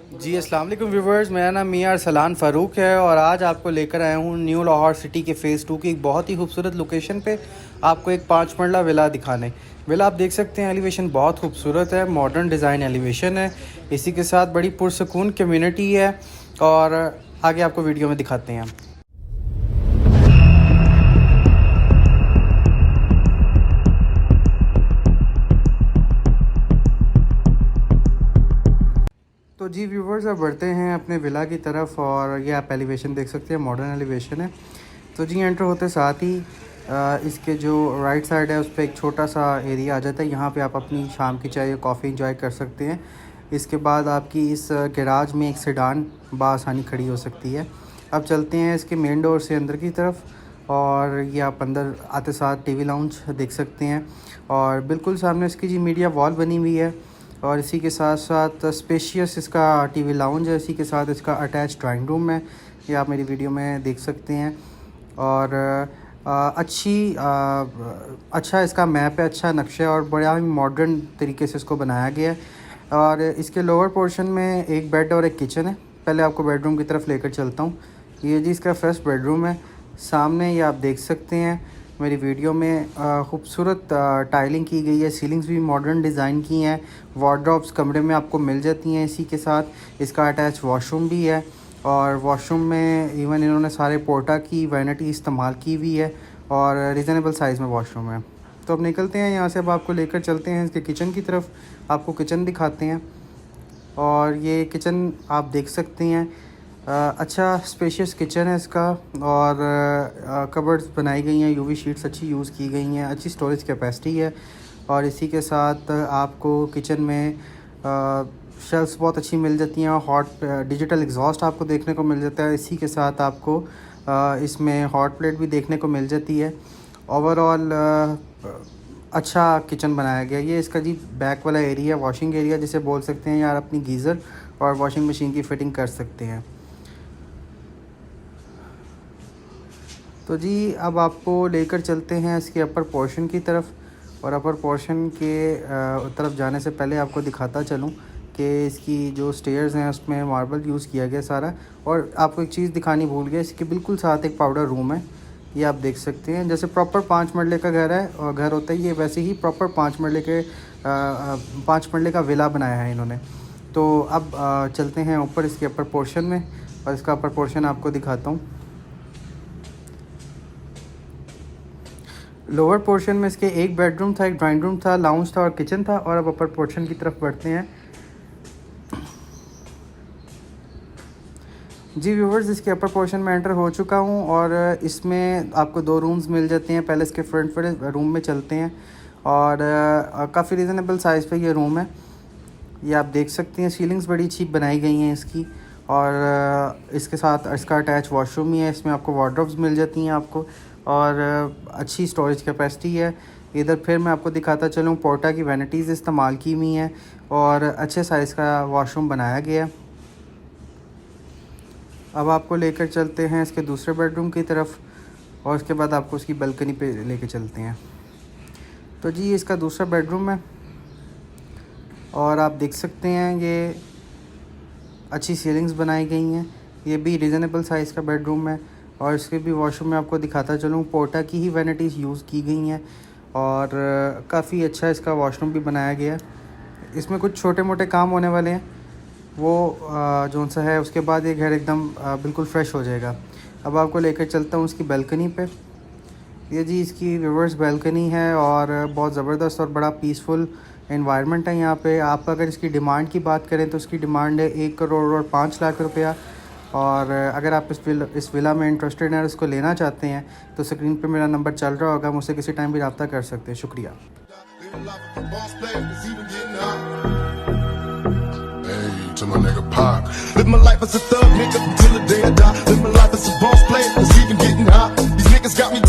जी अस्सलाम वालेकुम व्यूवर्स, मेरा नाम मियां अरसलान फ़ारूक है और आज आपको लेकर आया हूँ न्यू लाहौर सिटी के फ़ेज़ 2 की एक बहुत ही खूबसूरत लोकेशन पे आपको एक 5 मरला विला दिखाने। विला आप देख सकते हैं, एलिवेशन बहुत खूबसूरत है, मॉडर्न डिज़ाइन एलिवेशन है, इसी के साथ बड़ी पुरसकून कम्युनिटी है और आगे आपको वीडियो में दिखाते हैं हम। तो जी व्यूवर्स, अब बढ़ते हैं अपने विला की तरफ और ये आप एलिवेशन देख सकते हैं, मॉडर्न एलिवेशन है। तो जी एंटर होते साथ ही इसके जो राइट साइड है उस पर एक छोटा सा एरिया आ जाता है। यहाँ पे आप अपनी शाम की चाय या कॉफ़ी इंजॉय कर सकते हैं। इसके बाद आपकी इस गैराज में एक सेडान बआसानी खड़ी हो सकती है। अब चलते हैं इसके मेन डोर से अंदर की तरफ और ये आप अंदर आते साथ टीवी लाउंज देख सकते हैं और बिल्कुल सामने इसकी जी मीडिया वॉल बनी हुई है और इसी के साथ साथ स्पेशियस इसका टीवी लाउंज है। इसी के साथ इसका अटैच ड्राइंग रूम है, ये आप मेरी वीडियो में देख सकते हैं। और अच्छा इसका मैप है, अच्छा नक्शा है और बड़ा ही मॉडर्न तरीके से इसको बनाया गया है। और इसके लोअर पोर्शन में एक बेड और एक किचन है। पहले आपको बेडरूम की तरफ लेकर चलता हूँ। ये जी इसका फर्स्ट बेडरूम है, सामने ये आप देख सकते हैं मेरी वीडियो में खूबसूरत टाइलिंग की गई है, सीलिंग्स भी मॉडर्न डिज़ाइन की हैं, वार्डरोब्स कमरे में आपको मिल जाती हैं। इसी के साथ इसका अटैच वॉशरूम भी है और वॉशरूम में इवन इन्होंने सारे पोर्टा की वैनिटी इस्तेमाल की हुई है और रिजनेबल साइज़ में वॉशरूम है। तो अब निकलते हैं यहाँ से, अब आपको लेकर चलते हैं इसके किचन की तरफ, आपको किचन दिखाते हैं। और ये किचन आप देख सकते हैं, अच्छा स्पेशियस किचन है इसका और कबर्ड्स बनाई गई हैं, यूवी शीट्स अच्छी यूज़ की गई हैं, अच्छी स्टोरेज कैपेसिटी है। और इसी के साथ आपको किचन में शेल्फ्स बहुत अच्छी मिल जाती हैं, हॉट डिजिटल एग्जॉस्ट आपको देखने को मिल जाता है। इसी के साथ आपको इसमें हॉट प्लेट भी देखने को मिल जाती है। ओवरऑल अच्छा किचन बनाया गया। ये इसका जी बैक वाला एरिया, वॉशिंग एरिया जिसे बोल सकते हैं, यार अपनी गीज़र और वॉशिंग मशीन की फ़िटिंग कर सकते हैं। तो जी अब आपको लेकर चलते हैं इसके अपर पोर्शन की तरफ और अपर पोर्शन के तरफ जाने से पहले आपको दिखाता चलूँ कि इसकी जो स्टेयर्स हैं उसमें मार्बल यूज़ किया गया सारा। और आपको एक चीज़ दिखानी भूल गया, इसके बिल्कुल साथ एक पाउडर रूम है, ये आप देख सकते हैं। जैसे प्रॉपर 5 मरले का घर है और घर होता है, ये वैसे ही प्रॉपर 5 मरले का विला बनाया है इन्होंने। तो अब चलते हैं ऊपर इसके अपर पोर्शन में और इसका अपर पोर्शन आपको दिखाता हूँ। लोअर पोर्शन में इसके एक बेडरूम था, एक ड्राइंग रूम था, लाउंज था और किचन था। और अब अपर पोर्शन की तरफ बढ़ते हैं। जी व्यूवर्स, इसके अपर पोर्शन में एंटर हो चुका हूँ और इसमें आपको 2 रूम्स मिल जाते हैं। पहले इसके फ्रंट वाले रूम में चलते हैं और काफ़ी रीज़नेबल साइज़ पे ये रूम है, ये आप देख सकते हैं। सीलिंग्स बड़ी अच्छी बनाई गई हैं इसकी और इसके साथ इसका अटैच वॉशरूम ही है। इसमें आपको वार्डरोब्स मिल जाती हैं आपको और अच्छी स्टोरेज कैपेसिटी है। इधर फिर मैं आपको दिखाता चलूँ, पोर्टा की वैनिटीज़ इस्तेमाल की हुई हैं और अच्छे साइज़ का वॉशरूम बनाया गया है। अब आपको लेकर चलते हैं इसके दूसरे बेडरूम की तरफ और उसके बाद आपको उसकी बालकनी पे लेकर चलते हैं। तो जी इसका दूसरा बेडरूम है और आप देख सकते हैं ये अच्छी सीलिंग्स बनाई गई हैं। ये भी रीज़नेबल साइज़ का बेडरूम है और इसके भी वॉशरूम में आपको दिखाता चलूँ, पोर्टा की ही वैनिटीज़ यूज़ की गई हैं और काफ़ी अच्छा इसका वॉशरूम भी बनाया गया है। इसमें कुछ छोटे मोटे काम होने वाले हैं, वो जोन सा है, उसके बाद ये घर एकदम बिल्कुल फ्रेश हो जाएगा। अब आपको लेकर चलता हूँ इसकी बालकनी पे। ये जी इसकी रिवर्स बालकनी है और बहुत ज़बरदस्त और बड़ा पीसफुल एनवायरनमेंट है यहाँ पे। आप अगर इसकी डिमांड की बात करें तो इसकी डिमांड है 1 करोड़ और 5 लाख रुपया। और अगर आप इस विला में इंटरेस्टेड हैं और इसको लेना चाहते हैं तो स्क्रीन पे मेरा नंबर चल रहा होगा, मुझसे किसी टाइम भी रब्ता कर सकते हैं। शुक्रिया। To my nigga Pac. Live my life as a thug nigga till the day I die. Live my life as a boss player, it's even getting hot. These niggas got me